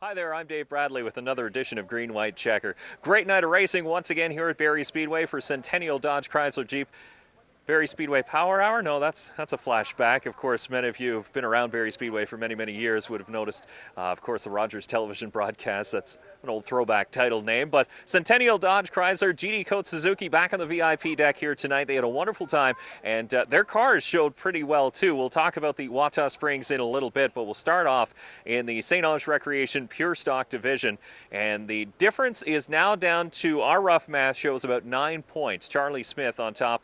Hi there, I'm Dave Bradley with another edition of Green White Checker. Great night of racing once again here at Barrie Speedway for Centennial Dodge Chrysler Jeep Barrie Speedway Power Hour? No, that's a flashback. Of course, many of you who've been around Barrie Speedway for many, many years would have noticed, of course, the Rogers television broadcast. That's an old throwback title name. But Centennial Dodge Chrysler, GD Coat Suzuki back on the VIP deck here tonight. They had a wonderful time, and their cars showed pretty well, too. We'll talk about the Wata Springs in a little bit, but we'll start off in the St. Ange Recreation Pure Stock Division. And the difference is now down to, our rough math shows, about 9 points. Charlie Smith on top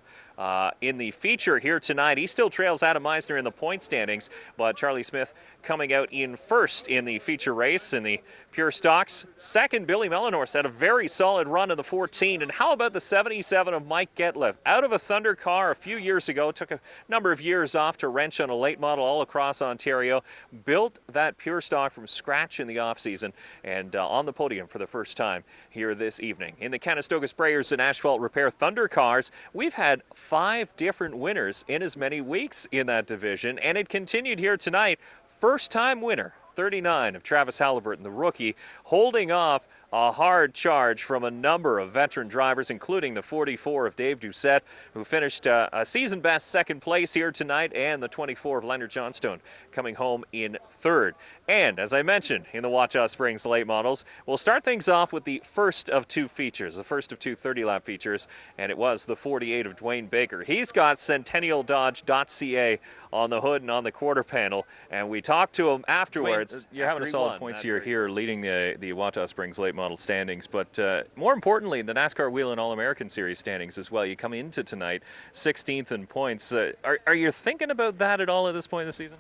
in the feature here tonight. He still trails Adam Meisner in the point standings, but Charlie Smith coming out in first in the feature race in the Pure Stocks. Second, Billy Melanors had a very solid run in the 14. And how about the 77 of Mike Getliff? Out of a Thunder car a few years ago, took a number of years off to wrench on a late model all across Ontario, built that Pure Stock from scratch in the offseason, and on the podium for the first time here this evening. In the Conestoga Sprayers and Asphalt Repair Thunder cars, we've had 5 different winners in as many weeks in that division, and it continued here tonight. First-time winner, 39 of Travis Halliburton, the rookie, holding off a hard charge from a number of veteran drivers, including the 44 of Dave Doucette, who finished a season-best second place here tonight, and the 24 of Leonard Johnstone coming home in third. And, as I mentioned, in the Wata Springs late models, we'll start things off with the first of 2 features, the first of 2 30-lap features, and it was the 48 of Dwayne Baker. He's got CentennialDodge.ca on the hood and on the quarter panel, and we talked to him afterwards. Dwayne, you're having a solid points here leading the Wata Springs late model standings, but more importantly, the NASCAR Wheel and All-American Series standings as well. You come into tonight 16th in points. Are you thinking about that at all at this point in the season?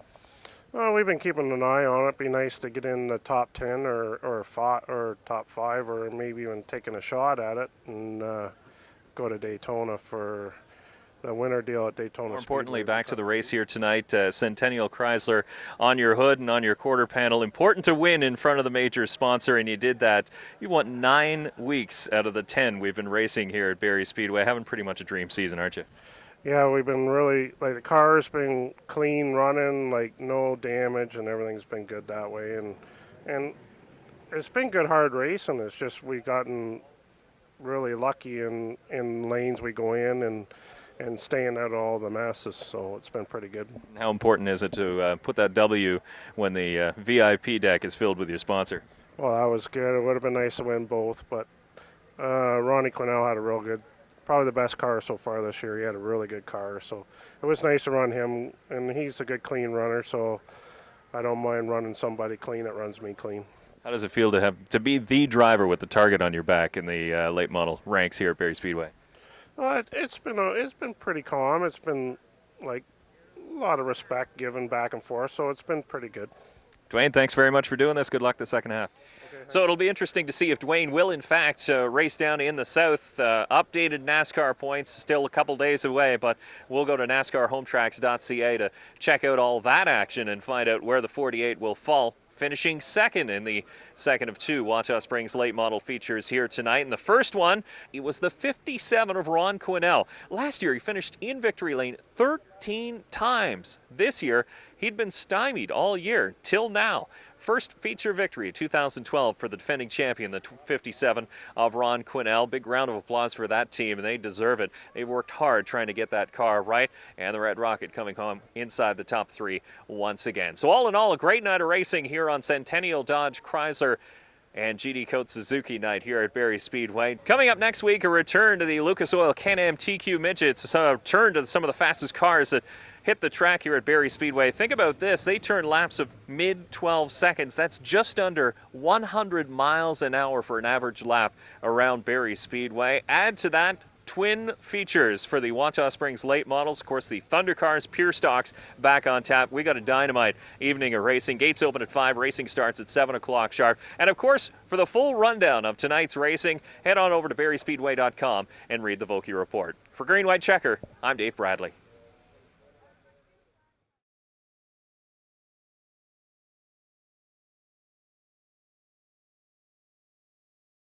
Well, we've been keeping an eye on it. It'd be nice to get in the top 10 or top 5, or maybe even taking a shot at it and go to Daytona for the winter deal at Daytona. More importantly, back to the race here tonight. Centennial Chrysler on your hood and on your quarter panel. Important to win in front of the major sponsor, and you did that. You won 9 weeks out of the 10 we've been racing here at Barrie Speedway. Having pretty much a dream season, aren't you? Yeah, we've been really, like, the car's been clean running, like no damage, and everything's been good that way. And it's been good hard racing. It's just we've gotten really lucky in lanes we go in and staying out of all the messes, so it's been pretty good. How important is it to put that W when the VIP deck is filled with your sponsor? Well, that was good. It would have been nice to win both, but Ronnie Quinnell had a real good, probably the best car so far this year. He had a really good car, so it was nice to run him, and he's a good clean runner, so I don't mind running somebody clean that runs me clean. How does it feel to be the driver with the target on your back in the late model ranks here at Barrie Speedway? It's been pretty calm. It's been like a lot of respect given back and forth, so it's been pretty good. Dwayne, thanks very much for doing this. Good luck the second half. Okay, so it'll be interesting to see if Dwayne will, in fact, race down in the south. Updated NASCAR points, still a couple days away, but we'll go to NASCARHometracks.ca to check out all that action and find out where the 48 will fall. Finishing second in the second of 2 Wata Springs late model features here tonight. And the first one, it was the 57 of Ron Quinnell. Last year, he finished in victory lane 13 times. This year, he'd been stymied all year till now. First feature victory, 2012, for the defending champion, the 57 of Ron Quinnell. Big round of applause for that team, and they deserve it. They worked hard trying to get that car right, and the Red Rocket coming home inside the top 3 once again. So all in all, a great night of racing here on Centennial Dodge Chrysler and GD Coat Suzuki night here at Barrie Speedway. Coming up next week, a return to the Lucas Oil Can-Am TQ Midgets, a return to some of the fastest cars that hit the track here at Barrie Speedway. Think about this. They turn laps of mid-12 seconds. That's just under 100 miles an hour for an average lap around Barrie Speedway. Add to that twin features for the Wata Springs late models. Of course, the Thunder cars, Pure Stocks back on tap. We got a dynamite evening of racing. Gates open at 5. Racing starts at 7 o'clock sharp. And, of course, for the full rundown of tonight's racing, head on over to barriespeedway.com and read the Vokey Report. For Green White Checker, I'm Dave Bradley.